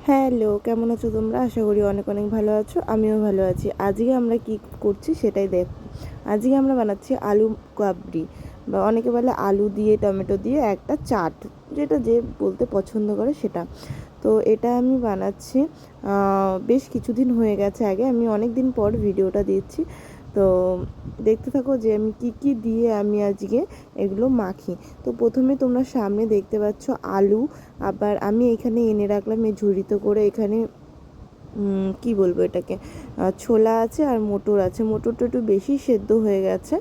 Hello, কেমন আছো তোমরা? আশা করি অনেক অনেক ভালো আছো। আমিও ভালো আছি। আজকে আমরা কি করছি সেটাই দেখো। আজকে আমরা বানাচ্ছি আলু কাবলি, বা অনেকে বলে আলু দিয়ে টমেটো দিয়ে একটা চাট, যেটা যে বলতে পছন্দ করে সেটা। তো এটা আমি বানাচ্ছি বেশ কিছুদিন হয়ে গেছে। আগে আমি অনেক দিন পর ভিডিওটা দিচ্ছি। তো দেখতে থাকো যে আমি কি কি দিয়ে আমি আজকে এগুলো মাখি। তো প্রথমে তোমরা সামনে দেখতে পাচ্ছ আলু, আবার আমি এখানে এনে রাখলাম এই ঝুড়িতে করে। এখানে কি বলবো এটাকে, ছোলা আছে আর মটর আছে। মটরটা একটু বেশি সেদ্ধ হয়ে গেছে,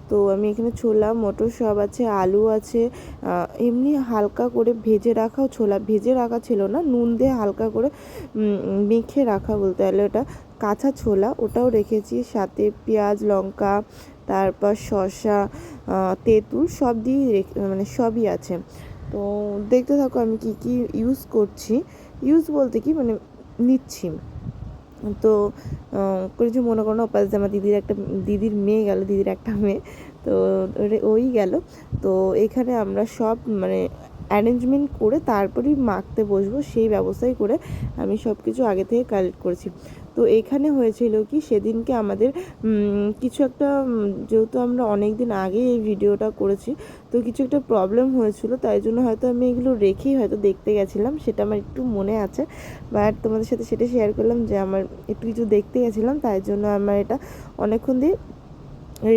তো আমি এখানে ছোলা মটর সব আছে, আলু আছে। এমনি হালকা করে ভেজে রাখাও ছোলা, ভেজে রাখা ছিল না, নুন দিয়ে হালকা করে মেখে রাখা বলতে গেলে ওটা কাঁচা ছোলা, ওটাও রেখেছি। সাথে পেঁয়াজ লঙ্কা, তারপর শসা, তেঁতুল সব দিয়ে মানে সবই আছে। তো দেখতে থাকো আমি কি কি ইউজ করছি। ইউজ বলতে কি মানে নিচ্ছি। তো কিছু মনে করো না, ওপাশ দিয়ে আমার দিদির মেয়ে গেল, দিদির একটা মেয়ে। তো ওই গেল। তো এখানে আমরা সব মানে অ্যারেঞ্জমেন্ট করে তারপরেই মাখতে বসবো, সেই ব্যবস্থাই করে আমি সব কিছু আগে থেকে কালেক্ট করেছি। তো এখানে হয়েছিল কি, সেদিনকে আমাদের কিছু একটা যেহেতু আমরা অনেক দিন আগে এই ভিডিওটা করেছি, তো কিছু একটা প্রবলেম হয়েছিল, তাই জন্য হয়তো আমি এগুলো রেখেই হয়তো দেখতে গেছিলাম, সেটা আমার একটু মনে আছে। বাট তোমাদের সাথে সেটা শেয়ার করলাম যে আমার একটু কিছু দেখতে গেছিলাম, তাই জন্য আমার এটা অনেকক্ষণ দিয়ে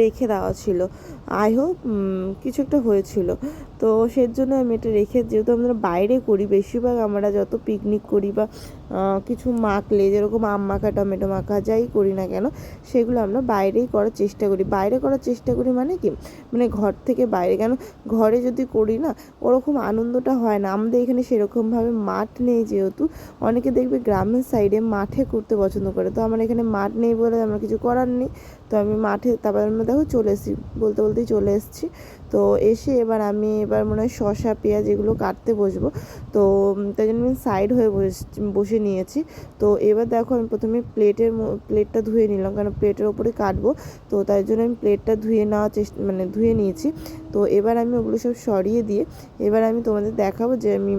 রেখে দেওয়া ছিল। আই হোপ কিছু একটা হয়েছিল, তো সের জন্য আমি এটা রেখে, যেহেতু আমরা বাইরে করি বেশিরভাগ, আমরা যত পিকনিক করি বা কিছু মাখলে, যেরকম আম মাখা টমেটো মাখা যাই করি না কেন, সেগুলো আমরা বাইরেই করার চেষ্টা করি। বাইরে করার চেষ্টা করি মানে কি, মানে ঘর থেকে বাইরে। কেন, ঘরে যদি করি না ওরকম আনন্দটা হয় না। আমাদের এখানে সেরকমভাবে মাঠ নেই, যেহেতু অনেকে দেখবে গ্রামের সাইডে মাঠে করতে পছন্দ করে, তো আমার এখানে মাঠ নেই বলে আমার কিছু করার নেই। তো আমি মাঠে, তারপর আমি দেখো চলে এসেছি, বলতে বলতেই চলে এসেছি। তো এসে এবার মনে হয় শসা পেঁয়াজ এগুলো কাটতে বসবো। তো তাই জন্য আমি সাইড হয়ে বসে নিয়েছি। তো এবার দেখো আমি প্রথমে প্লেটটা ধুয়ে নিলাম, কারণ প্লেটের ওপরে কাটবো। তো তাই জন্য আমি প্লেটটা ধুয়ে নেওয়ার মানে ধুয়ে নিয়েছি। তো এবার আমি ওগুলো সব সরিয়ে দিয়ে এবার আমি তোমাদের দেখাবো যে আমি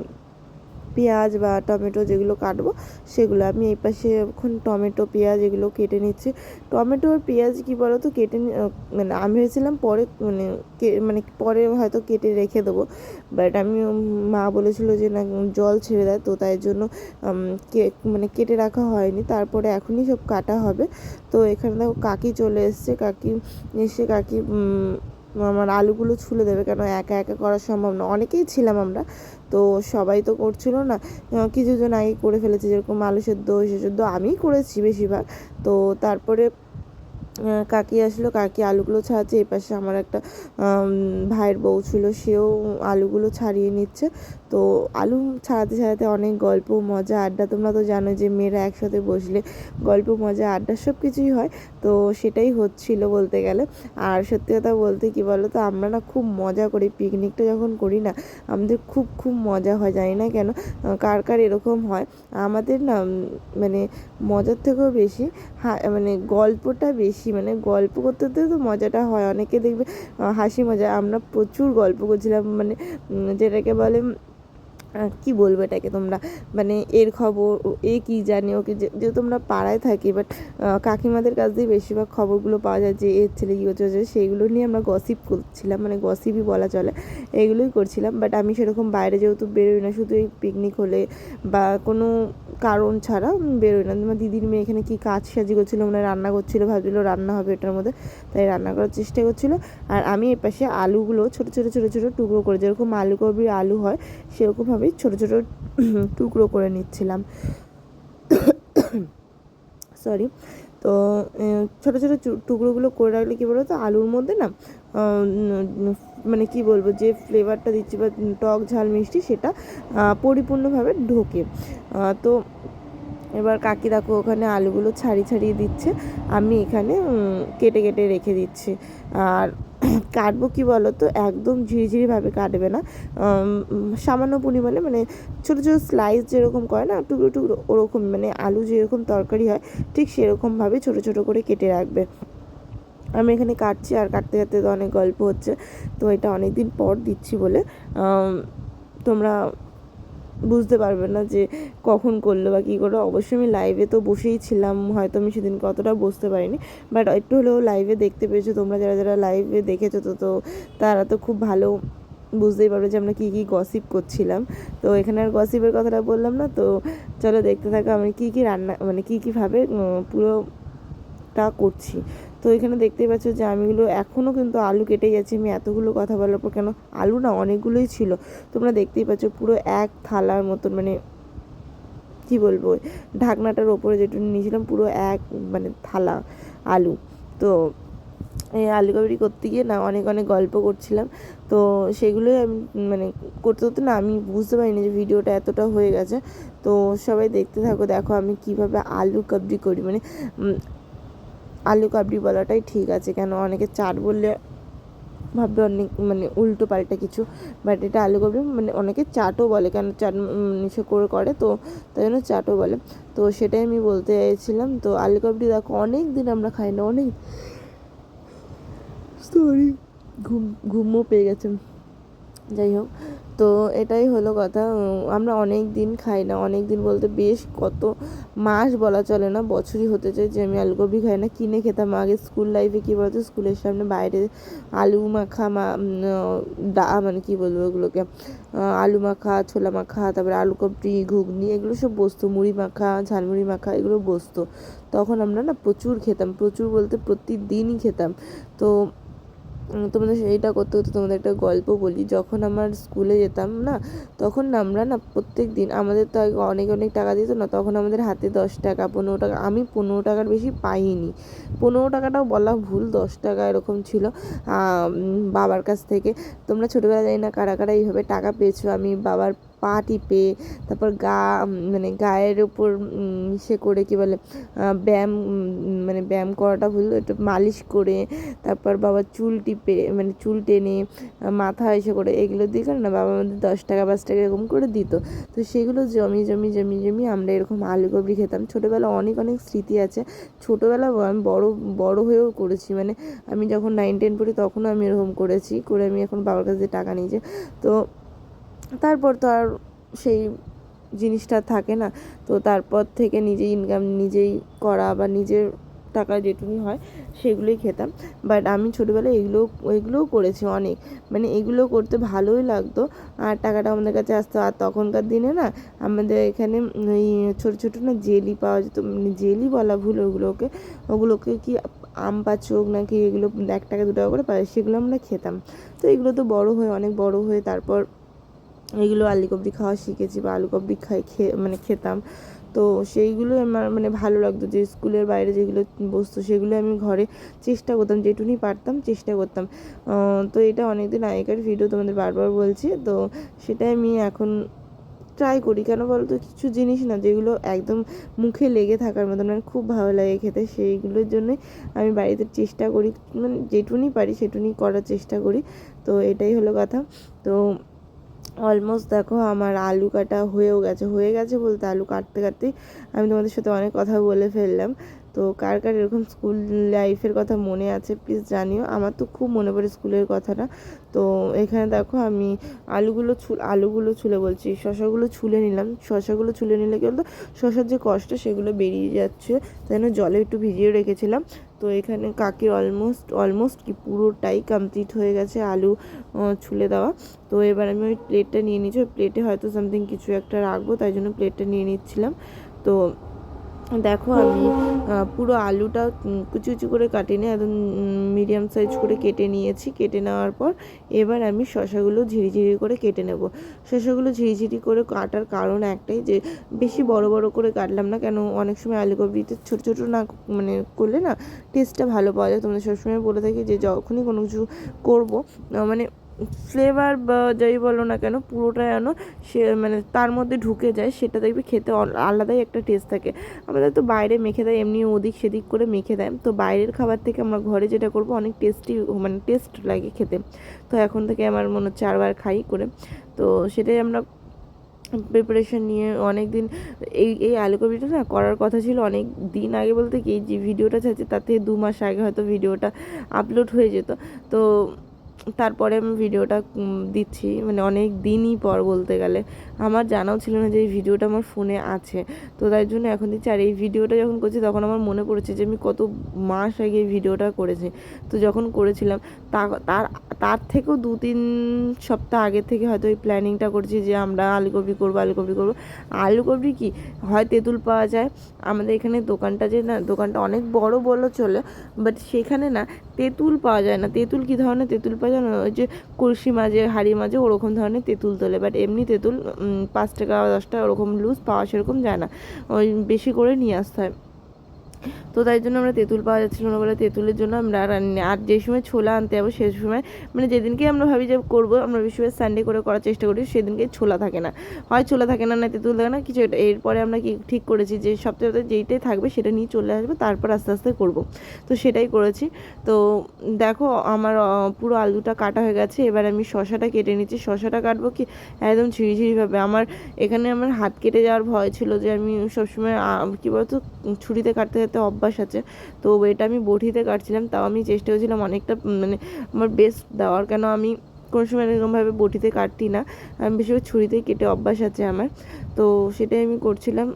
পেঁয়াজ বা টমেটো যেগুলো কাটবো সেগুলো আমি এই পাশে এখন টমেটো পেঁয়াজ এগুলো কেটে নিচ্ছি। টমেটো আর পেঁয়াজ কী বলো তো মানে আমি ভেবেছিলাম পরে মানে পরে হয়তো কেটে রেখে দেবো, বাট আমি মা বলেছিলো যে না জল ছেড়ে দেয়, তো তাই জন্য মানে কেটে রাখা হয়নি, তারপরে এখনই সব কাটা হবে। তো এখানে দেখো কাকি চলে এসছে, কাকি আমার আলুগুলো ছুলে দেবে, কেন একা একা করা সম্ভব না, অনেকেই ছিলাম আমরা, তো সবাই তো করছিল না। কিছুজন আগে করে ফেলেছে, যেরকম আলু সেদ্ধ সেদ্ধ আমিই করেছি বেশিরভাগ। তো তারপরে কাকি আসলো, কাকি আলুগুলো ছাড়াচ্ছে। এই পাশে আমার একটা ভাইয়ের বউ ছিল, সেও আলুগুলো ছাড়িয়ে নিচ্ছে। তো আলু ছাড়াতে ছাড়াতে অনেক গল্প মজা আড্ডা, তোমরা তো জানো যে মেয়েরা একসাথে বসলে গল্প মজা আড্ডা সব কিছুই হয়। তো সেটাই হচ্ছিল বলতে গেলে। আর সত্যি কথা বলতে কি বলো তো, আমরা না খুব মজা করি পিকনিকটা যখন করি না, আমাদের খুব খুব মজা হয়। জানি না কেন, কার কার এরকম হয়। আমাদের না মানে মজার থেকেও বেশি মানে গল্পটা বেশি, মানে গল্প করতে করতে তো মজাটা হয়। অনেকে দেখবে হাসি মজা, আমরা প্রচুর গল্প করছিলাম, মানে যেটাকে বলে কী বলবো এটাকে তোমরা, মানে এর খবর এ কী জানে, ওকে যে তোমরা পাড়ায় থাকি, বাট কাকিমাদের কাছ দিয়ে বেশিরভাগ খবরগুলো পাওয়া যায় যে এর ছেলে কী হচ্ছে, সেইগুলো নিয়ে আমরা গসিপ করছিলাম, মানে গসিপই বলা চলে, এগুলোই করছিলাম। বাট আমি সেরকম বাইরে যেহেতু বেরোই না, শুধু এই পিকনিক হলে বা কোনো কারণ ছাড়া বেরোই না। আমার দিদির মেয়ে এখানে কী কাজ সাজি করছিলো, মানে রান্না করছিলো, ভাবছিলো রান্না হবে এটার মধ্যে, তাই রান্না করার চেষ্টা করছিলো। আর আমি এপাশে আলুগুলো ছোটো ছোটো ছোটো ছোটো টুকরো করে, যেরকম আলুকবির আলু হয় সেরকমভাবেই ছোটো ছোটো টুকরো করে নিচ্ছিলাম। সরি। তো ছোটো ছোটো টুকরোগুলো করে রাখলে কী বলো তো, আলুর মধ্যে না মানে কী বলবো, যে ফ্লেভারটা দিচ্ছি বা টক ঝাল মিষ্টি সেটা পরিপূর্ণভাবে ঢোকে। তো এবার কাকি দেখো ওখানে আলুগুলো ছাড়িয়ে দিচ্ছে, আমি এখানে কেটে কেটে রেখে দিচ্ছি। আর কাটবো কী বলো তো, একদম ঝিরিঝিরিভাবে কাটবে না, সামান্য পরিমাণে, মানে ছোটো ছোটো স্লাইস যেরকম করে না টুকরো টুকরো, ওরকম মানে আলু যেরকম তরকারি হয় ঠিক সেরকমভাবে ছোটো ছোটো করে কেটে রাখবে। আমি এখানে কাটছি, আর কাটতে কাটতে তো অনেক গল্প হচ্ছে। তো এটা অনেক দিন পর দিচ্ছি বলে তোমরা বুঝতে পারবে না যে কখন করলো বা কী করলো। অবশ্যই আমি লাইভে তো বসেই ছিলাম, হয়তো আমি সেদিন কতটা বুঝতে পারিনি, বাট একটু হলেও লাইভে দেখতে পেয়েছো তোমরা, যারা যারা লাইভে দেখেছো তো তারা তো খুব ভালো বুঝতেই পারবে যে আমরা কী কী গসিপ করছিলাম। তো এখানে আর গসিপের কথাটা বললাম না, তো চলো দেখতে থাকো আমি কী কী রান্না মানে কী কীভাবে পুরোটা করছি। তো এখানে দেখতেই পাচ্ছ যে আমিগুলো এখনও কিন্তু আলু কেটে যাচ্ছি। আমি এতগুলো কথা বলার পর, কেন আলু না অনেকগুলোই ছিল, তোমরা দেখতেই পাচ্ছ পুরো এক থালার মতন, মানে কি বলবো, ঢাকনাটার ওপরে যেটু নিয়েছিলাম পুরো এক মানে থালা আলু। তো এই আলু কাবলি করতে গিয়ে না অনেক অনেক গল্প করছিলাম। তো সেগুলোই আমি মানে করতে করতে না আমি বুঝতে পারিনি যে ভিডিওটা এতটা হয়ে গেছে। তো সবাই দেখতে থাকো, দেখো আমি কীভাবে আলু কাবলি করি। মানে আলু কাবলি বলাটাই ঠিক আছে, কেন অনেকে চাট বললে ভাববে অনেক মানে উল্টো পাল্টা কিছু, বাট এটা আলু কাবলি, মানে অনেকে চাটও বলে, কেন চাট নিচে করে তো তাই জন্য চাটও বলে। তো সেটাই আমি বলতে চাইছিলাম। তো আলু কাবলি দেখো অনেক দিন আমরা খাই না, অনেক সরি ঘুমও পেয়ে গেছে, যাই হোক। তো এটাই হলো কথা, আমরা অনেক দিন খাই না, অনেক দিন বলতে বেশ কত মাস বলা চলে না, বছরই হতে চাই যে আমি আলুকপি খাই না। কিনে খেতাম আগে স্কুল লাইফে, কী বলতো স্কুলের সামনে বাইরে আলু মাখা মানে কী বলবো ওগুলোকে, আলু মাখা, ছোলা মাখা, তারপরে আলুকপি, ঘুগনি, এগুলো সব বসতো, মুড়ি মাখা, ঝালমুড়ি মাখা, এগুলো বসতো। তখন আমরা না প্রচুর খেতাম, প্রচুর বলতে প্রতিদিনই খেতাম। তো তোমাদের সেইটা করতে করতে তোমাদের একটা গল্প বলি। যখন আমার স্কুলে যেতাম না, তখন না আমরা না প্রত্যেক দিন, আমাদের তো আগে অনেক অনেক টাকা দিত না, তখন আমাদের হাতে 10 টাকা 15 টাকা, আমি 15 টাকার বেশি পাইনি, 15 টাকাটাও বলা ভুল, 10 টাকা এরকম ছিল বাবার কাছ থেকে। তোমরা ছোটোবেলা জানি না কারা কারা এইভাবে টাকা পেয়েছো। আমি বাবার পা টিপে, তারপর মানে গায়ের ওপর সে করে কী বলে ব্যায়াম, মানে ব্যায়াম করাটা ভুল, একটু মালিশ করে, তারপর বাবার চুল টিপে মানে চুল টেনে মাথা এসে করে, এগুলো দিয়ে করে না বাবা আমাদের 10 টাকা 5 টাকা এরকম করে দিত। তো সেগুলো জমি জমি জমি জমি আমরা এরকম আলু কাবলি খেতাম। ছোটোবেলা অনেক অনেক স্মৃতি আছে। ছোটোবেলা আমি বড় হয়েও করেছি, মানে আমি যখন 9-10 পড়ি তখনও আমি এরকম করেছি, করে আমি এখন বাবার কাছে টাকা নিয়েছি। তো তারপর তো আর সেই জিনিসটা থাকে না। তো তারপর থেকে নিজেই ইনকাম নিজেই করা বা নিজের টাকা যেটুকুনি হয় সেগুলোই খেতাম। বাট আমি ছোটোবেলায় এগুলোও করেছি অনেক, মানে এগুলো করতে ভালোই লাগতো, আর টাকাটা আমাদের কাছে আসতো। আর তখনকার দিনে না আমাদের এখানে ওই ছোটো ছোটো না জেলি পাওয়া যেত, মানে জেলি বলা ভুল, ওগুলোকে কি আম পাচক নাকি, এগুলো 1 টাকা 2 টাকা করে পায়, সেগুলো আমরা খেতাম। তো এগুলো তো অনেক বড় হয়ে তারপর এগুলো আলুকপি খাওয়া শিখেছি, বা আলুকপি মানে খেতাম। তো সেইগুলোই আমার মানে ভালো লাগতো, যে স্কুলের বাইরে যেগুলো বসতো সেগুলো আমি ঘরে চেষ্টা করতাম, যেটুকুনি পারতাম চেষ্টা করতাম। তো এটা অনেক দিন আগেকার ভিডিও, তোমাদের বারবার বলছি। তো সেটাই আমি এখন ট্রাই করি, কেন বলতো কিছু জিনিস না যেগুলো একদম মুখে লেগে থাকার মতন, মানে খুব ভালো লাগে খেতে, সেইগুলোর জন্যই আমি বাড়িতে চেষ্টা করি, মানে যেটুকুনি পারি সেটুকুনি করার চেষ্টা করি। তো এটাই হলো কথা। তো অলমোস্ট দেখো আমার আলু কাটা হয়ে গেছে বলতে আলু কাটতে কাটতেই আমি তোমাদের সাথে অনেক কথা বলে ফেললাম। তো কার কার এরকম স্কুল লাইফের কথা মনে আছে প্লিজ জানিও, আমার তো খুব মনে পড়ে স্কুলের কথাটা। তো এখানে দেখো আমি আলুগুলো ছুলে বলছি, শশাগুলো ছুলে নিলাম। শশাগুলো ছুলে নিলে কি বলতো, শশার যে কষ্ট সেগুলো বেরিয়ে যাচ্ছে, তাই জন্য জলে একটু ভিজিয়ে রেখেছিলাম। তো এখানে কাকির অলমোস্ট কি পুরোটাই কমপ্লিট হয়ে গেছে আলু ছুলে দেওয়া। তো এবার আমি ওই প্লেটটা নিয়ে নিচ্ছি, ওই প্লেটে হয়তো সামথিং কিছু একটা রাখবো, তাই জন্য প্লেটটা নিয়ে নিচ্ছিলাম। তো দেখো আমি পুরো আলুটা কুচি কুচি করে কাটিনি, একদম মিডিয়াম সাইজ করে কেটে নিয়েছি। কেটে নেওয়ার পর এবার আমি শশাগুলো ঝিরিঝিরি করে কেটে নেব। শশাগুলো ঝিরিঝিরি করে কাটার কারণ একটাই, যে বেশি বড় বড় করে কাটলাম না, কেন অনেক সময় আলুকপিতে ছোটো ছোটো না মানে করলে না টেস্টটা ভালো পাওয়া যায়। তোমাদের সবসময় বলে থাকি যে যখনই কোনো কিছু করবো মানে ফ্লেভার বা যাই বলো না কেন পুরোটাই যেন সে মানে তার মধ্যে ঢুকে যায়, সেটা দেখবে খেতে আলাদাই একটা টেস্ট থাকে। আমাদের তো বাইরে মেখে দেয়, এমনি ওদিক সেদিক করে মেখে দেয়। তো বাইরের খাবার থেকে আমরা ঘরে যেটা করবো অনেক টেস্টি, মানে টেস্ট লাগে খেতে। তো এখন থেকে আমার মনে হচ্ছে 4বার খাই করে। তো সেটাই আমরা প্রিপারেশন নিয়ে অনেক দিন এই আলুকপিটা না করার কথা ছিল অনেক দিন আগে, বলতে কি যে ভিডিওটা চাইছে তাতে 2 মাস আগে হয়তো ভিডিওটা আপলোড হয়ে যেত। তো তারপরে আমি ভিডিওটা দিচ্ছি, মানে অনেক দিনই পর বলতে গেলে। আমার জানাও ছিল না যে এই ভিডিওটা আমার ফোনে আছে, তো তাই জন্য এখন দিচ্ছি। আর এই ভিডিওটা যখন করছি তখন আমার মনে পড়েছে যে আমি কত মাস আগে এই ভিডিওটা করেছি। তো যখন করেছিলাম তার তার থেকেও 2-3 সপ্তাহ আগে থেকে হয়তো এই প্ল্যানিংটা করছি যে আমরা আলুকপি করবো। আলুকপি কি হয় তেঁতুল পাওয়া যায় আমাদের এখানে, দোকানটা যে না, দোকানটা অনেক বড় চলে, বাট সেখানে না তেঁতুল পাওয়া যায় না। তেঁতুল কী ধরনের তেঁতুল পাওয়া যায় না, ওই যে কলসি মাঝে হাঁড়ি মাঝে ওরকম ধরনের তেঁতুল তোলে, বাট এমনি তেঁতুল 5 টাকা 10 টাকা ওরকম লুজ পাওয়া সেরকম যায় না, ওই বেশি করে নিয়ে আসতে হয়। তো তাই জন্য আমরা তেঁতুল পাওয়া যাচ্ছিলো না বলে তেঁতুলের জন্য আমরা আর যে সময় ছোলা আনতে যাবো সেই সময়, মানে যেদিনকে আমরা ভাবি যে করবো, আমরা বেশিরভাগ সানডে করে করার চেষ্টা করি, সেদিনকে ছোলা থাকে না, হয় ছোলা থাকে না, না তেঁতুল থাকে না কিছু। এরপরে আমরা কি ঠিক করেছি যে সপ্তাহে যেইটাই থাকবে সেটা নিয়ে চলে আসবো, তারপর আস্তে আস্তে করবো। তো সেটাই করেছি। তো দেখো আমার পুরো আলুটা কাটা হয়ে গেছে। এবার আমি শশাটা কেটে নিচ্ছি। শশাটা কাটবো কি একদম ঝিরিঝিরিভাবে। আমার এখানে আমার হাত কেটে যাওয়ার ভয় ছিল, যে আমি সবসময় কী বলতো ছুরিতে কাটতে কাটতে অভ্যাস আছে, তো এটা আমি বটিতে কাটছিলাম। তাও আমি চেষ্টা করছিলাম অনেকটা মানে আমার বেস্ট দেওয়ার, কেন আমি কোনো সময় এরকমভাবে বটিতে কাটতি না, আমি বেশিরভাগ ছুরিতেই কেটে অভ্যাস আছে আমার। তো সেটাই আমি করছিলাম।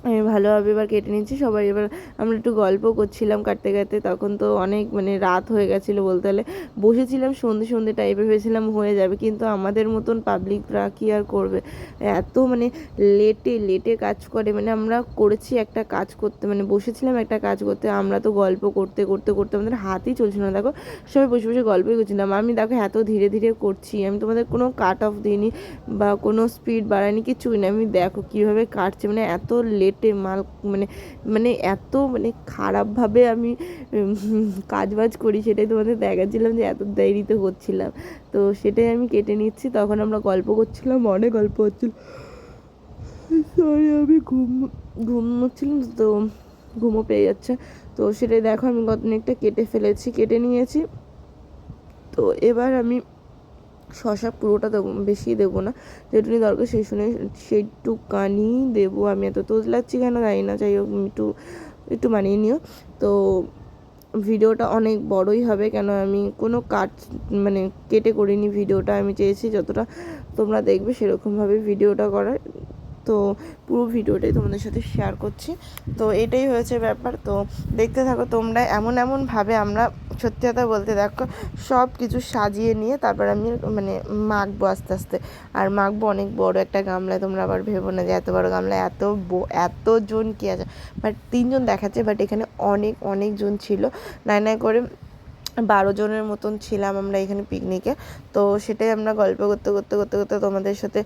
আমি ভালোভাবে এবার কেটে নিচ্ছি সবাই। এবার আমরা একটু গল্প করছিলাম কাটতে কাটতে, তখন তো অনেক মানে রাত হয়ে গেছিলো বলতে গেলে। বসেছিলাম সন্ধে টাইপের, ভেবেছিলাম হয়ে যাবে, কিন্তু আমাদের মতন পাবলিকরা কী আর করবে, এত মানে লেটে কাজ করে। মানে আমরা করেছি একটা কাজ করতে, মানে বসেছিলাম একটা কাজ করতে, আমরা তো গল্প করতে করতে করতে আমাদের হাতই চলছিল না। দেখো সবাই বসে বসে গল্পই করছিলাম, আমি দেখো এত ধীরে ধীরে করছি, আমি তোমাদের কোনো কাট অফ দিইনি বা কোনো স্পিড বাড়াইনি, কিছুই না। আমি দেখো কীভাবে কাটছে, মানে এত লেটে মাল, মানে মানে এত মানে খারাপভাবে আমি কাজবাজ করি, সেটাই তোমাদের দেখাচ্ছিলাম যে এত দেরিতে করছিলাম। তো সেটাই আমি কেটে নিচ্ছি। তখন আমরা গল্প করছিলাম, অনেক গল্প হচ্ছিল। সরি, আমি ঘুমোচ্ছিলাম তো ঘুমও পেয়ে যাচ্ছে। তো সেটাই দেখো আমি অনেকটা কেটে নিয়েছি। তো এবার আমি শশা পুরোটা দেবো, বেশি দেবো না, যেটুকুনি দরকার সেইটুকানি দেবো। আমি এত তোজলাচ্ছি কেন জানি না, যাই হোক একটু মানিয়ে নিও। তো ভিডিওটা অনেক বড়ই হবে, কেন আমি কোনো মানে কেটে করিনি ভিডিওটা, আমি চেয়েছি যতটা তোমরা দেখবে সেরকমভাবে ভিডিওটা করার। তো পুরো ভিডিওটাই তোমাদের সাথে শেয়ার করছি। তো এটাই হয়েছে ব্যাপার। তো দেখতে থাকো তোমরা। এমনভাবে আমরা সত্যি কথা বলতে দেখো সব কিছু সাজিয়ে নিয়ে তারপর আমি মানে মাখবো আস্তে আস্তে। আর মাখবো অনেক বড় একটা গামলায়, তোমরা আবার ভেবো না যে এত বড় গামলায় এতজন কি আছে, বাট 3 জন দেখাচ্ছে, বাট এখানে অনেক জন ছিল, নাই করে 12 জনের মতন ছিলাম আমরা এখানে পিকনিকে। তো সেটাই আমরা গল্প করতে করতে করতে করতে তোমাদের সাথে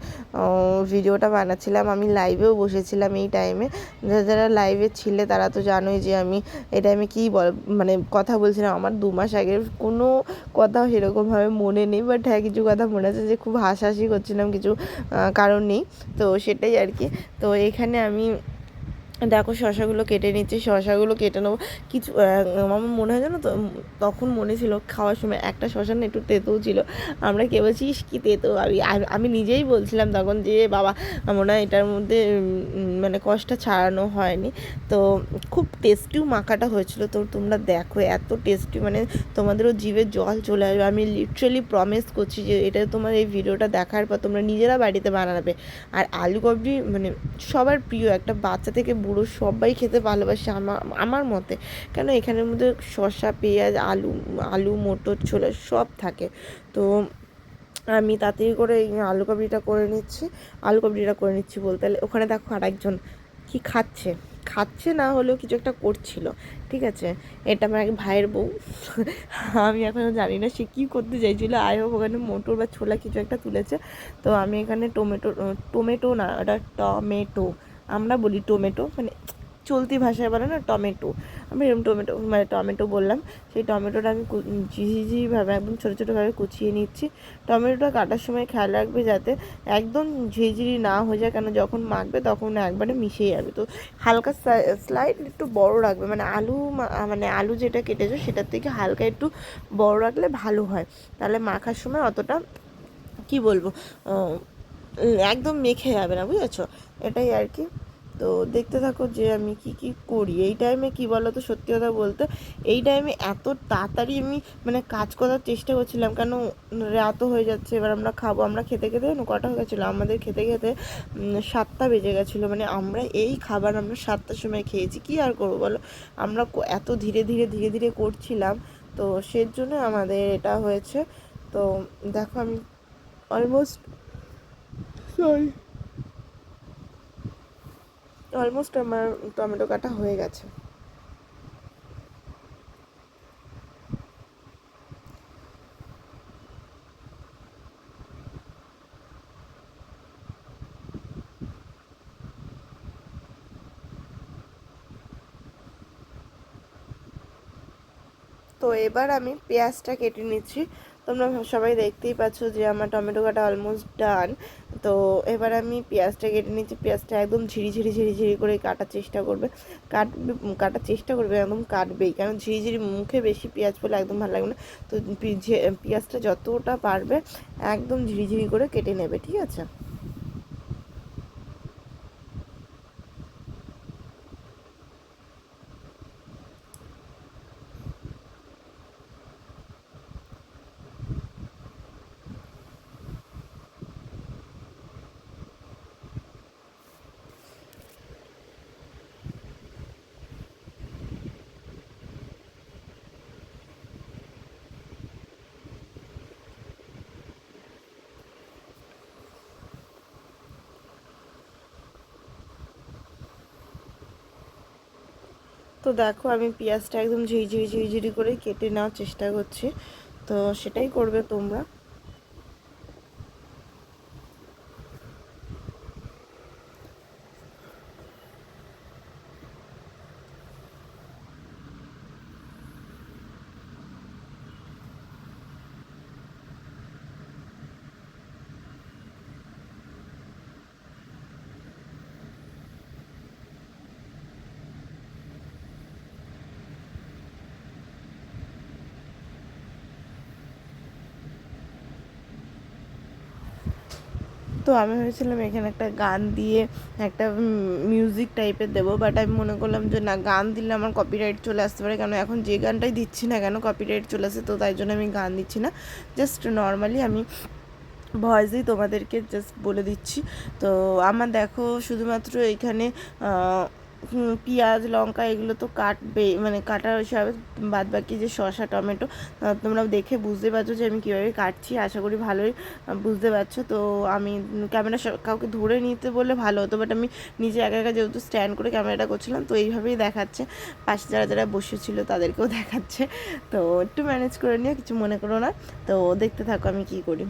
ভিডিওটা বানাচ্ছিলাম। আমি লাইভেও বসেছিলাম এই টাইমে, যারা লাইভে ছিলে তারা তো জানোই যে আমি এই টাইমে কী মানে কথা বলছিলাম। আমার 2 মাস আগের কোনো কথা সেরকমভাবে মনে নেই, বাট হ্যাঁ কিছু কথা মনে আছে, যে খুব হাসাহাসি করছিলাম কিছু কারণ নেই। তো সেটাই আর কি। তো এখানে আমি দেখো শশাগুলো কেটে নিচ্ছি, শশাগুলো কেটে নেবো। কিছু আমার মনে হয় জানো তো, তখন মনে ছিল খাওয়ার সময় একটা শশা না একটু তেঁতুও ছিল। আমরা কে বলছিস কি তেঁতো, আমি নিজেই বলছিলাম তখন যে বাবা মনে হয় এটার মধ্যে মানে কষটা ছাড়ানো হয়নি। তো খুব টেস্টিও মাখাটা হয়েছিল। তো তোমরা দেখো এত টেস্টি, মানে তোমাদেরও জিভে জল চলে আসবে। আমি লিটারালি প্রমিস করছি যে এটা তোমার এই ভিডিওটা দেখার পর তোমরা নিজেরা বাড়িতে বানাবে। আর আলুকপি মানে সবার প্রিয়, একটা বাচ্চা থেকে বুড়ো সবাই খেতে ভালোবাসে আমার মতে, কেন এখানের মধ্যে শসা পেঁয়াজ আলু মটর ছোলা সব থাকে। তো আমি তাড়াতাড়ি করে এই আলুকপিটা করে নিচ্ছি বলতে গেলে। ওখানে দেখো আরেকজন কি খাচ্ছে না হলেও কিছু একটা করছিল, ঠিক আছে। এটা আমার এক ভাইয়ের বউ। আমি এখনও জানি না সে কী করতে চাইছিলো, হোক ওখানে মটর বা ছোলা কিছু একটা তুলেছে। তো আমি এখানে টমেটো না, ওটা টমেটো, আমরা বলি টমেটো, মানে চলতি ভাষায় বলে না টমেটো, আমি এরকম টমেটো বললাম। সেই টমেটোটা আমি ঝিঝিভাবে একদম ছোটো ছোটোভাবে কুচিয়ে নিচ্ছি। টমেটোটা কাটার সময় খেয়াল রাখবে যাতে একদম ঝিঝিরি না হয়ে যায়, কেন যখন মাখবে তখন একবারে মিশে যাবে। তো হালকা স্লাইড একটু বড় রাখবে, মানে আলু যেটা কেটেছো সেটার থেকে হালকা একটু বড় রাখলে ভালো হয়, তাহলে মাখার সময় অতটা কী বলবো একদম মেখে যাবে না, বুঝেছো, এটাই আর কি। তো দেখতে থাকো যে আমি কি কি করি এই টাইমে। কি বলো তো, সত্যি কথা বলতে এই টাইমে এত তাড়াতাড়ি আমি মানে কাজ করার চেষ্টা করছিলাম, কেন রাতও হয়ে যাচ্ছে। এবার আমরা খাবো, আমরা খেতে খেতে কটা হয়ে গেছিলো আমাদের, খেতে খেতে 7টা বেজে গেছিলো। মানে আমরা এই খাবার আমরা 7টার সময় খেয়েছি। কি আর করবো বলো, আমরা এত ধীরে ধীরে ধীরে ধীরে করছিলাম, তো সের জন্য আমাদের এটা হয়েছে। তো দেখো আমি অলমোস্ট, সরি, অলমোস্ট আমার টমেটো কাটা হয়ে গেছে। তো এবার আমি পেঁয়াজটা কেটে নিচ্ছি। তোমরা সবাই দেখতেই পাচ্ছ যে আমার টমেটো কাটা অলমোস্ট ডান। তো এবার আমি পেঁয়াজটা কেটে নিচ্ছি। পেঁয়াজটা একদম ঝিরি ঝিরি ঝিরি ঝিরি করে কাটার চেষ্টা করবে, কাটবে, কাটার চেষ্টা করবে, একদম কাটবেই, কারণ ঝিরি ঝিরি মুখে বেশি পেঁয়াজ পড়লে একদম ভালো লাগবে না। তো পেঁয়াজটা যতটা পারবে একদম ঝিরি ঝিরি করে কেটে নেবে, ঠিক আছে? তো দেখো আমি পেঁয়াজটা একদম ঝিরিঝিরি ঝিরিঝিরি করে কেটে নেওয়ার চেষ্টা করছি। তো সেটাই করবে তোমরা। তো আমি ভেবেছিলাম এখানে একটা গান দিয়ে একটা মিউজিক টাইপের দেবো, বাট আমি মনে করলাম যে না, গান দিলে আমার কপিরাইট চলে আসতে পারে, কেন এখন যে গানটাই দিচ্ছি না কেন কপিরাইট চলে আসে, তো তাই জন্য আমি গান দিচ্ছি না। জাস্ট নর্মালি আমি ভয়েসেই তোমাদেরকে জাস্ট বলে দিচ্ছি। তো আমার দেখো শুধুমাত্র এখানে পেঁয়াজ লঙ্কা এগুলো তো কাটবে, মানে কাটা হিসাবে, বাদ বাকি যে শসা টমেটো তোমরা দেখে বুঝতে পারছো যে আমি কীভাবে কাটছি, আশা করি ভালোই বুঝতে পারছো। তো আমি ক্যামেরা কাউকে ধরে নিতে বললে ভালো হতো, বাট আমি নিজে একা একা যেহেতু স্ট্যান্ড করে ক্যামেরাটা করছিলাম, তো এইভাবেই দেখাচ্ছে। পাশে যারা যারা বসেছিল তাদেরকেও দেখাচ্ছে। তো একটু ম্যানেজ করে নিও, কিছু মনে করো না। তো দেখতে থাকো আমি কী করি।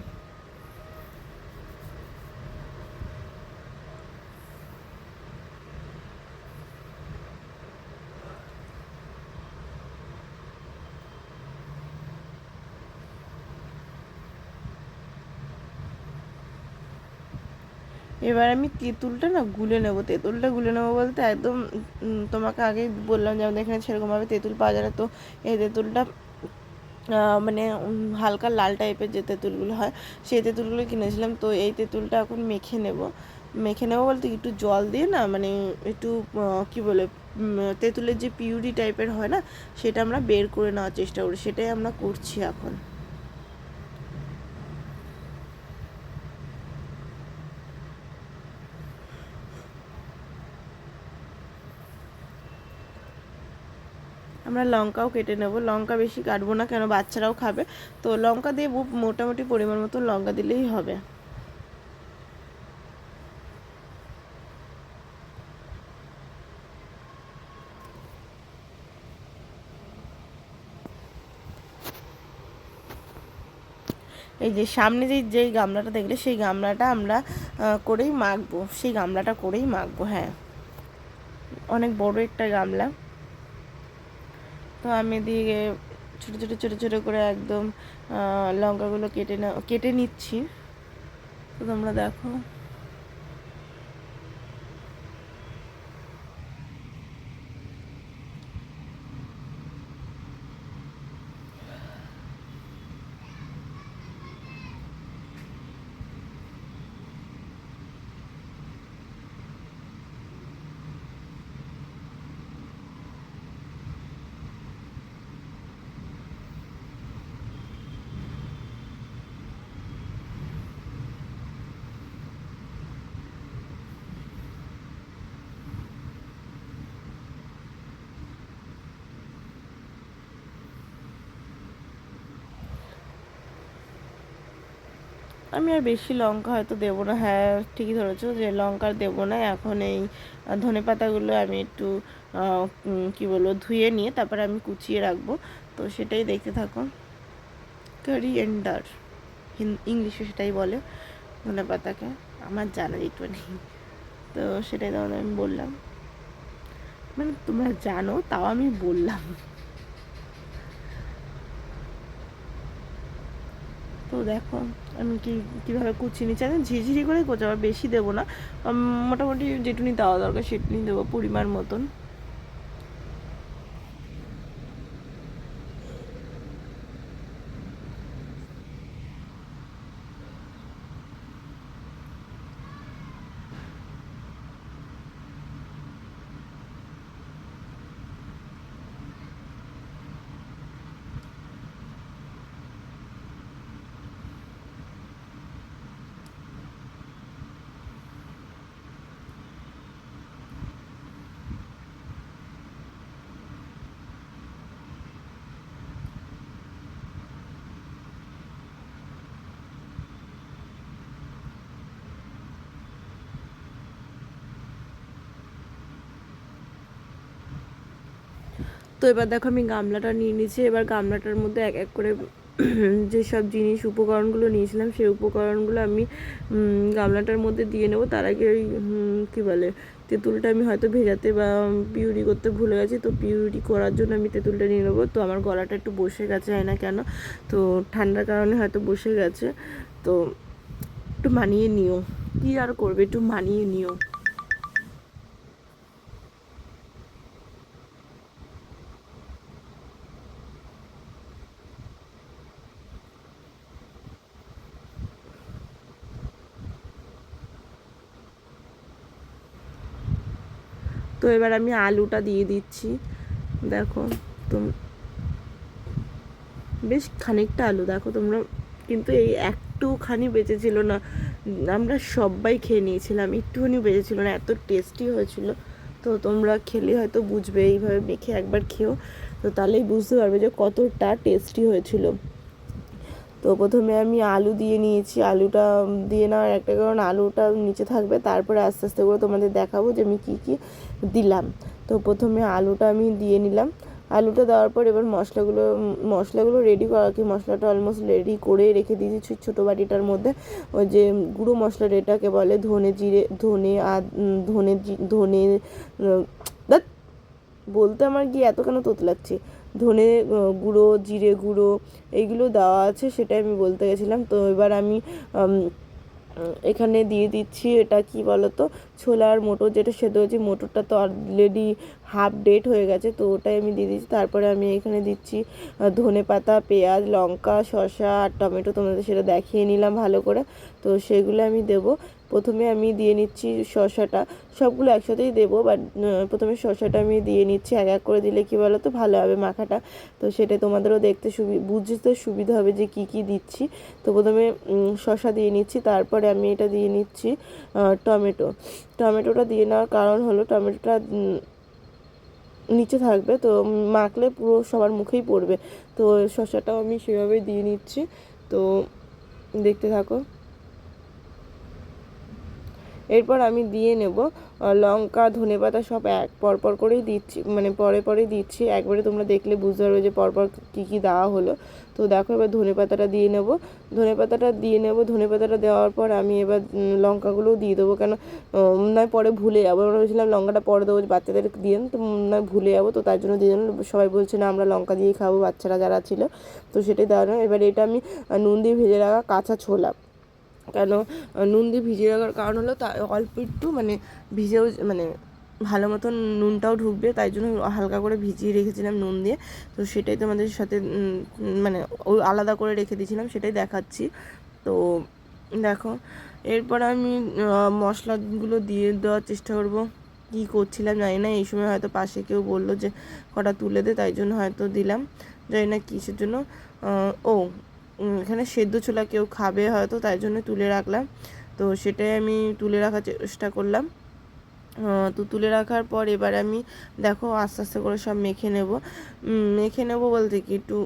এবার আমি তেঁতুলটা না গুলে নেবো। তেঁতুলটা গুলে নেবো বলতে একদম তোমাকে আগেই বললাম যে আমাদের এখানে সেরকমভাবে তেঁতুল পাওয়া যায় না। তো এই তেঁতুলটা মানে হালকা লাল টাইপের যে তেঁতুলগুলো হয় সেই তেঁতুলগুলো কিনেছিলাম। তো এই তেঁতুলটা এখন মেখে নেব। মেখে নেবো বলতে একটু জল দিয়ে না, মানে একটু কী বলে, তেঁতুলের যে পিউরি টাইপের হয় না, সেটা আমরা বের করে নেওয়ার চেষ্টা করি, সেটাই আমরা করছি এখন। আমরা লঙ্কাও কেটে নেব। লঙ্কা বেশি কাটবো না, কেন বাচ্চারাও খাবে। তো লঙ্কা দিয়ে মোটামুটি পরিমাণ মতো লঙ্কা দিলেই হবে। এই যে সামনে যেই গামলাটা দেখলে, সেই গামলাটা আমরা করেই মাখবো, সেই গামলাটা করেই মাখবো। হ্যাঁ, অনেক বড় একটা গামলা। তো আমি দিয়ে ছোটো ছোটো ছোটো ছোটো করে একদম লঙ্কাগুলো কেটে নিচ্ছি। তো তোমরা দেখো। আমি আর বেশি লঙ্কা হয়তো দেবো না। হ্যাঁ ঠিকই ধরেছো যে লঙ্কা দেবো না এখন। এই ধনেপাতাগুলো আমি একটু কি বলবো ধুয়ে নিয়ে তারপরে আমি কুচিয়ে রাখবো। তো সেটাই দেখতে থাকো। কোরিয়েন্ডার ইংলিশে সেটাই বলে ধনেপাতাকে, আমার জানা যেত নেই। তো সেটাই তাহলে আমি বললাম, মানে তোমরা জানো তাও আমি বললাম। তো দেখো আমি কীভাবে কুচিয়ে নিচ্ছি। আমি ঝিঝিরি করে কুচি, আবার বেশি দেবো না, মোটামুটি যেটুনি দেওয়া দরকার সেটুনি দেবো পরিমাণ মতন। তো এবার দেখো আমি গামলাটা নিয়ে নিয়েছি। এবার গামলাটার মধ্যে এক এক করে যেসব জিনিস উপকরণগুলো নিয়েছিলাম সেই উপকরণগুলো আমি গামলাটার মধ্যে দিয়ে নেবো। তার আগে ওই কী বলে তেঁতুলটা আমি হয়তো ভেজাতে বা পিউরি করতে ভুলে গেছি। তো পিউরি করার জন্য আমি তেঁতুলটা নিয়ে নেবো। তো আমার গলাটা একটু বসে গেছে, হয় না কেন, তো ঠান্ডার কারণে হয়তো বসে গেছে। তো একটু মানিয়ে নিও, কী আর করবে, একটু মানিয়ে নিও। তো এবার আমি আলুটা দিয়ে দিচ্ছি। দেখো তো বেশ খানিকটা আলু, দেখো তোমরা, কিন্তু এই একটুখানি বেঁচেছিল না, আমরা সবাই খেয়ে নিয়েছিলাম, একটুখানি বেঁচেছিল না, এত টেস্টি হয়েছিল। তো তোমরা খেলে হয়তো বুঝবে, এইভাবে মেখে একবার খেও, তো তাহলেই বুঝতে পারবে যে কতটা টেস্টি হয়েছিল। তো প্রথমে আমি আলু দিয়ে নিয়েছি। আলুটা দিয়ে নেওয়ার একটা কারণ আলুটা নিচে থাকবে, তারপরে আস্তে আস্তে করে তোমাদের দেখাবো যে আমি কী কী দিলাম। তো প্রথমে আলুটা আমি দিয়ে নিলাম। আলুটা দেওয়ার পর এবার মশলাগুলো রেডি করা, কি মশলাটা অলমোস্ট রেডি করে রেখে দিয়েছি ছোটো বাটিটার মধ্যে। ওই যে গুঁড়ো মশলা এটাকে বলে, ধনে জিরে, ধনে বলতে আমার গিয়ে এত কেন তোতলাচ্ছে, ধনে গুঁড়ো, জিরে গুঁড়ো, এইগুলো দেওয়া আছে, সেটাই আমি বলতে গেছিলাম। তো এবার আমি এখানে দিয়ে দিচ্ছি, এটা কি বলতো, ছোলার মোটর যেটা সেদ্ধ হয়েছে, মোটরটা তো অলরেডি হাফ ডেট হয়ে গেছে, তো ওটাই আমি দিয়ে দিচ্ছি। তারপরে আমি এখানে দিচ্ছি ধনে পাতা, পেঁয়াজ, লঙ্কা, শসা আর টমেটো, তোমাদের সেটা দেখিয়ে নিলাম ভালো করে। তো সেগুলো আমি দেবো। প্রথমে আমি দিয়ে নিচ্ছি শসাটা, সবগুলো একসাথেই দেবো, বাট প্রথমে শসাটা আমি দিয়ে নিচ্ছি। এক এক করে দিলে কী বলো তো ভালো হবে মাখাটা, তো সেটা তোমাদেরও দেখতে বুঝতে সুবিধা হবে যে কি কি দিচ্ছি। তো প্রথমে শসা দিয়ে নিচ্ছি, তারপরে আমি এটা দিয়ে নিচ্ছি টমেটোটা দিয়ে নেওয়ার কারণ হলো টমেটোটা নিচে থাকবে, তো মাখলে পুরো সবার মুখেই পড়বে। তো শসাটাও আমি সেভাবেই দিয়ে নিচ্ছি। তো দেখতে থাকো। এরপর আমি দিয়ে নেব লঙ্কা, ধনেপাতা সব এক পরপর করেই দিচ্ছি, মানে পরে পরে দিচ্ছি, একবারে তোমরা দেখলে বুঝতে পারবে যে পরপর কী কী দেওয়া হলো। তো দেখো এবার ধনেপাতাটা দিয়ে নেব। ধনেপাতাটা দেওয়ার পর আমি এবার লঙ্কাগুলোও দিয়ে দেবো, কেন নয় পরে ভুলে যাবো। আমরা ভেবেছিলাম লঙ্কাটা পরে দেবো, বাচ্চাদের দিয়ে, তো নয় ভুলে যাবো, তো তার জন্য দিয়ে দিলাম। সবাই বলছে না আমরা লঙ্কা দিয়েই খাবো, বাচ্চারা যারা ছিল, তো সেটাই দেওয়া। এবার এটা আমি নুন দিয়ে ভেজে রাখা কাঁচা ছোলা, কেন নুন দিয়ে ভিজিয়ে রাখার কারণ হলো তা অল্প একটু মানে ভিজেও মানে ভালো মতন নুনটাও ঢুকবে, তাই জন্য হালকা করে ভিজিয়ে রেখেছিলাম নুন দিয়ে। তো সেটাই তোমাদের সাথে মানে ওই আলাদা করে রেখে দিয়েছিলাম, সেটাই দেখাচ্ছি। তো দেখো এরপর আমি মশলাগুলো দিয়ে দেওয়ার চেষ্টা করব। কী করছিলাম জানি না, এই সময় হয়তো পাশে কেউ বললো যে কটা তুলে দে, তাই জন্য হয়তো দিলাম, জানি না কিসের জন্য। ও এখানে সেদ্ধ ছোলা কেউ খাবে হয়তো, তাই জন্য তুলে রাখলাম। তো সেটাই আমি তুলে রাখার চেষ্টা করলাম। তো তুলে রাখার পর এবার আমি দেখো আস্তে আস্তে করে সব মেখে নেব বলতে কি একটু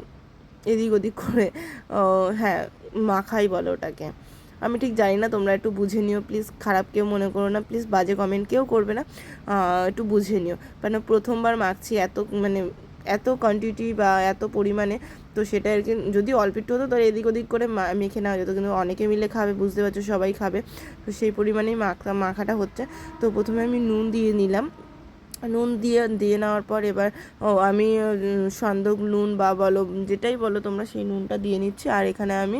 এদিক ওদিক করে, হ্যাঁ মাখাই বলো ওটাকে। আমি ঠিক জানি না, তোমরা একটু বুঝে নিও প্লিজ, খারাপ কেউ মনে করো না প্লিজ, বাজে কমেন্ট কেউ করবে না, একটু বুঝে নিও। কারণ প্রথমবার মাখছি এত মানে এত কোয়ান্টিটি বা এত পরিমাণে, তো সেটা আর কি যদি অল্প একটু হতো তাহলে এদিক ওদিক করে মেখে নেওয়া যেত, কিন্তু অনেকে মিলে খাবে, বুঝতে পারছো, সবাই খাবে, তো সেই পরিমাণেই মাখাটা হচ্ছে। তো প্রথমে আমি নুন দিয়ে নিলাম, নুন দিয়ে নেওয়ার পর এবার আমি সন্দক নুন বা বলো যেটাই বলো তোমরা, সেই নুনটা দিয়ে নিচ্ছি। আর এখানে আমি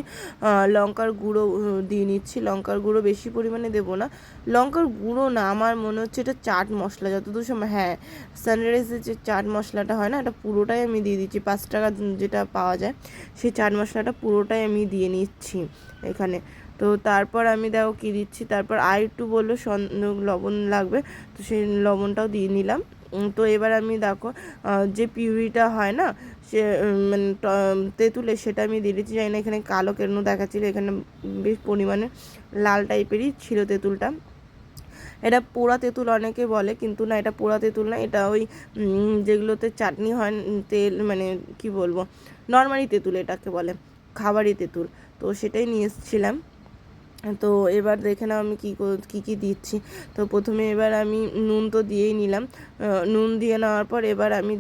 লঙ্কার গুঁড়ো দিয়ে নিচ্ছি। লঙ্কার গুঁড়ো বেশি পরিমাণে দেবো না, লঙ্কার গুঁড়ো না, আমার মনে হচ্ছে এটা চাট মশলা যতদূর সময়, হ্যাঁ সানরাইজের যে চাট মশলাটা হয় না, এটা পুরোটাই আমি দিয়ে দিচ্ছি, 5 টাকা যেটা পাওয়া যায়, সেই চাট মশলাটা পুরোটাই আমি দিয়ে নিচ্ছি এখানে। তো তারপর আমি দেখো কী দিচ্ছি, তারপর আর একটু বললো লবণ লাগবে, তো সেই লবণটাও দিয়ে নিলাম। তো এবার আমি দেখো যে পিউরিটা হয় না, সে মানে তেঁতুলে, সেটা আমি দিয়ে দিচ্ছি। জানি না এখানে কালো কেন দেখাচ্ছিলো, এখানে বেশ পরিমাণে লাল টাইপেরই ছিল তেঁতুলটা। এটা পোড়া তেঁতুল অনেকে বলে, কিন্তু না, এটা পোড়া তেঁতুল না, এটা ওই যেগুলোতে চাটনি হয়, তেল মানে কি বলবো, নর্মালি তেঁতুল এটাকে বলে, খাবারই তেঁতুল। তো সেটাই নিয়ে এসেছিলাম। তো এবার দেখে নাও আমি কী দিচ্ছি। তো প্রথমে এবার আমি নুন তো দিয়েই নিলাম, নুন দিয়ে নেওয়ার পর এবার আমি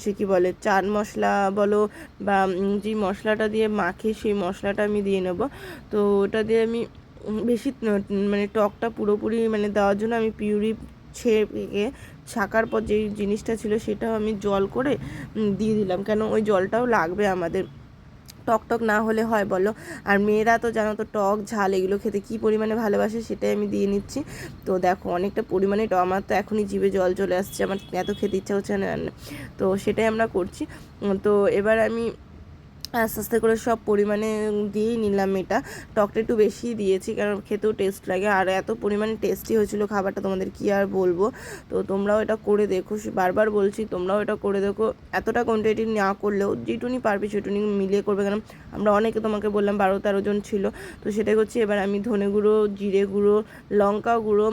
সে কী বলে চাট মশলা বলো বা যে মশলাটা দিয়ে মাখি, সেই মশলাটা আমি দিয়ে নেব। তো ওটা দিয়ে আমি বেশি মানে টকটা পুরোপুরি মানে দেওয়ার জন্য আমি পিউরি ছেঁকে ছাকার পর যেই জিনিসটা ছিল সেটাও আমি জল করে দিয়ে দিলাম, কেন ওই জলটাও লাগবে আমাদের, টক টক না হলে হয় বলো। আর মেয়েরা তো জানো তো টক ঝাল এগুলো খেতে কী পরিমাণে ভালোবাসে, সেটাই আমি দিয়ে নিচ্ছি। তো দেখো অনেকটা পরিমাণে আমার তো এখনই জিভে জল চলে আসছে, আমার এত খেতে ইচ্ছা হচ্ছে না, তো সেটাই আমরা করছি। তো এবার আমি আস্তে আস্তে করে সব পরিমাণে দিয়েই নিলাম, এটা টকটা একটু বেশি দিয়েছি কারণ খেতেও টেস্ট লাগে, আর এত পরিমাণে টেস্টি হয়েছিল খাবারটা, তোমাদের কি আর বলবো। তো তোমরাও এটা করে দেখো, বারবার বলছি তোমরাও এটা করে দেখো, এতটা কোয়ান্টিটি না করলেও যেটুনি পারবে সেটুনি মিলিয়ে করবে, কারণ আমরা অনেকে তোমাকে বললাম 12-13 জন ছিল। তো সেটাই করছি। এবার আমি ধনে গুঁড়ো, জিরে গুঁড়ো, লঙ্কা গুঁড়ো,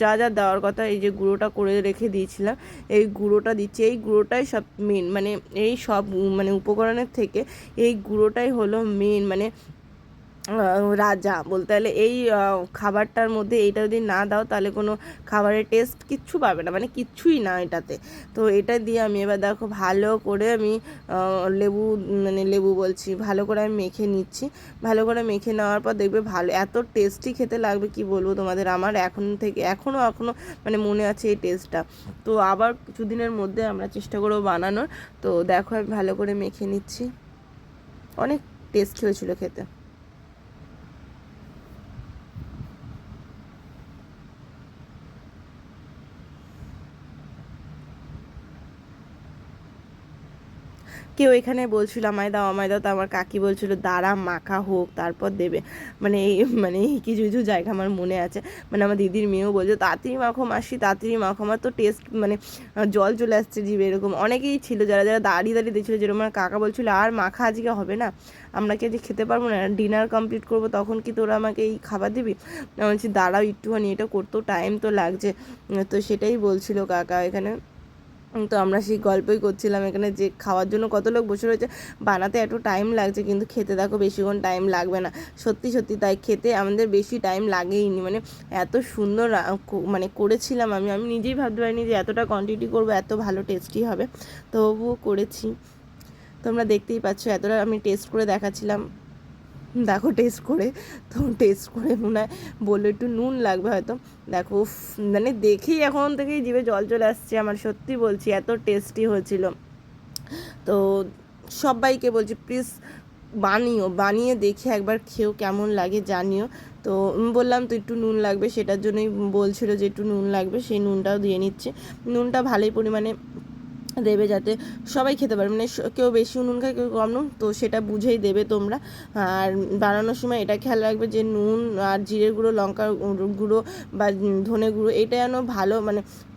যা যা দেওয়ার কথা, এই যে গুঁড়োটা করে রেখে দিয়েছিলাম, এই গুঁড়োটা দিচ্ছি। এই গুঁড়োটাই সব মেন, মানে এই সব মানে উপকরণের থেকে এই গুঁড়োটাই হলো মেন, মানে রাজা বলতে গেলে। এই খাবারটার মধ্যে এইটা যদি না দাও তাহলে কোনো খাবারের টেস্ট কিচ্ছু পাবে না, মানে কিচ্ছুই না এটাতে। তো এটা দিয়ে আমি এবার দেখো ভালো করে আমি লেবু বলছি, ভালো করে আমি মেখে নিচ্ছি। ভালো করে মেখে নেওয়ার পর দেখবে ভালো এত টেস্টি খেতে লাগবে, কি বলবো তোমাদের, আমার এখনও মানে মনে আছে এই টেস্টটা। তো আবার কিছুদিনের মধ্যে আমরা চেষ্টা করবো বানানোর। তো দেখো আমি ভালো করে মেখে নিচ্ছি, অনেক টেস্ট হয়েছিল খেতে। কেউ এখানে বলছিল আমায় দাও আমায় দাও, তো আমার কাকি বলছিল দাঁড়া মাখা হোক তারপর দেবে, এই কিছু কিছু জায়গা আমার মনে আছে। মানে আমার দিদির মেয়েও বলছে তাড়াতাড়ি মাখো মাসি, তাড়াতাড়ি মাখো। আমার তো টেস্ট জল চলে আসছে জিভে, এরকম অনেকেই ছিল যারা যারা দাঁড়িয়ে দাঁড়িয়ে দিচ্ছিলো, যেরকম আমার কাকা বলছিল আর মাখা আজকে হবে না, আমরা কি আজকে খেতে পারবো না, ডিনার কমপ্লিট করবো, তখন কি তোরা আমাকে এই খাবার দিবি। আমি বলছি দাঁড়াও একটুখানি, এটা করতেও টাইম তো লাগছে। তো সেটাই বলছিল কাকা এখানে। তো আমরা সেই গল্পই করছিলাম এখানে, যে খাওয়ার জন্য কত লোক বসে রয়েছে, বানাতে একটু টাইম লাগছে কিন্তু খেতে দেখো বেশিক্ষণ টাইম লাগবে না, সত্যি সত্যি তাই, খেতে আমাদের বেশি টাইম লাগেইনি, এত সুন্দর করেছিলাম। আমি নিজেই ভাবতে পারিনি যে এতটা কোয়ান্টিটি করবো, এত ভালো টেস্টি হবে, তবুও করেছি। তোমরা দেখতেই পাচ্ছ এতটা আমি টেস্ট করে দেখাচ্ছিলাম, দেখো টেস্ট করে, তো টেস্ট করে মনে হয় বললো একটু নুন লাগবে হয়তো। দেখো দেখেই এখন থেকেই জিভে জল চলে আসছে আমার, সত্যি বলছি এত টেস্টি হয়েছিল। তো সবাইকে বলছি প্লিজ বানিয়ে দেখে একবার খেয়েও কেমন লাগে জানিও। তো বললাম তো একটু নুন লাগবে, সেটার জন্যই বলছিল যে একটু নুন লাগবে, সেই নুনটাও দিয়ে নিচ্ছে। নুনটা ভালোই পরিমাণে দেবে যাতে সবাই খেতে পারে, কেউ বেশি নুন খায় কেউ কম নুন, তো সেটা বুঝেই দেবে তোমরা। আর বানানোর সময় এটা খেয়াল রাখবে যে নুন আর জিরে গুঁড়ো, লঙ্কার গুঁড়ো বা ধনে গুঁড়ো, এটা যেন ভালো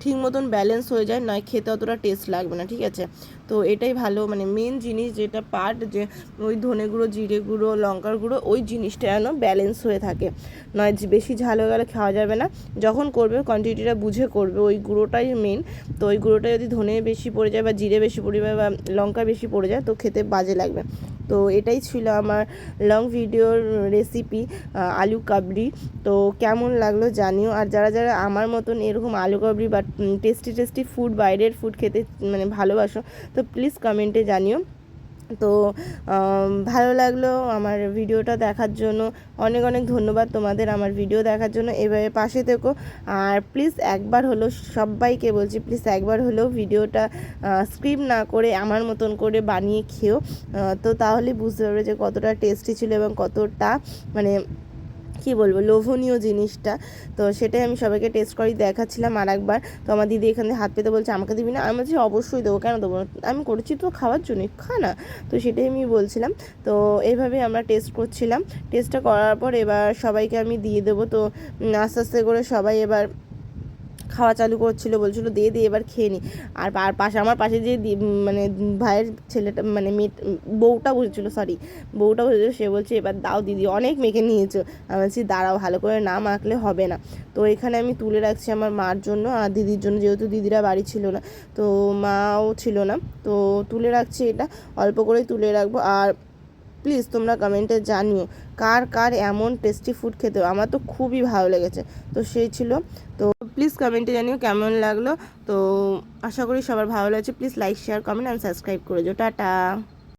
ঠিক মতন ব্যালেন্স হয়ে যায়, নয় খেতে অতটা টেস্ট লাগবে না, ঠিক আছে। তো এটাই ভালো মেন জিনিস, যেটা পার্ট, যে ওই ধনে গুঁড়ো, জিরে গুঁড়ো, লঙ্কার গুঁড়ো, ওই জিনিসটা যেন ব্যালেন্স হয়ে থাকে, নয় বেশি ঝাল হয়ে গেলে খাওয়া যাবে না। যখন করবে কোয়ান্টিটিটা বুঝে করবে, ওই গুঁড়োটাই মেন। তো ওই গুঁড়োটা যদি ধনে বেশি পড়ে যায় বা জিরে বেশি পড়ে যায় বা লঙ্কা বেশি পড়ে যায় তো খেতে বাজে লাগবে। তো এটাই ছিল আমার লং ভিডিওর রেসিপি আলু কাবলি। তো কেমন লাগলো জানিও। আর যারা যারা আমার মতন এরকম আলু কাবলি বা টেস্টি টেস্টি ফুড, বাইরের ফুড খেতে মানে ভালোবাসো, তো প্লিজ কমেন্টে জানিও। তো ভালো লাগলো আমার ভিডিওটা দেখার জন্য, অনেক অনেক ধন্যবাদ তোমাদের আমার ভিডিও দেখার জন্য। এভাবে পাশে থেকো। আর প্লিজ একবার হলো, সবাইকে বলছি, প্লিজ একবার হলেও ভিডিওটা স্ক্রিপ না করে আমার মতন করে বানিয়ে খেও। তো তাহলে বুঝতে পারবে যে কতটা টেস্টি ছিল এবং কতটা মানে কী বলবো লোভনীয় জিনিসটা। তো সেটাই আমি সবাইকে টেস্ট করি দেখাচ্ছিলাম আর একবার। তো আমার দিদি এখানে হাত পেতে বলছে আমাকে দিবি না, আমি বলছি অবশ্যই দেবো, কেন দেবো না, আমি করেছি তো খাওয়ার জন্যই, খা না। তো সেটাই আমি বলছিলাম। তো এইভাবে আমরা টেস্ট করছিলাম। টেস্টটা করার পর এবার সবাইকে আমি দিয়ে দেবো। তো আস্তে আস্তে করে সবাই এবার খাওয়া চালু করছিলো, বলছিলো দিয়ে এবার খেয়ে নি। আর পাশে আমার পাশে যে মানে ভাইয়ের ছেলেটা মানে বউটা বসেছিলো, বউটা বসেছিলো, সে বলছে এবার দাও দিদি, অনেক মেখে নিয়েছো। আমি বলছি দাঁড়াও, ভালো করে না মাখলে হবে না। তো এখানে আমি তুলে রাখছি আমার মার জন্য আর দিদির জন্য, যেহেতু দিদিরা বাড়ি ছিল না, তো মাও ছিল না, তো তুলে রাখছি, এটা অল্প করেই তুলে রাখবো। আর প্লিজ তোমরা কমেন্টে জানিও কার কার এমন টেস্টি ফুড খেতে, আমার তো খুবই ভালো লেগেছে। তো সেই ছিল। তো প্লিজ কমেন্টে জানিও কেমন লাগলো। তো আশা করি সবার ভালো লাগছে। Please like, share, comment and subscribe করে দিও। টাটা।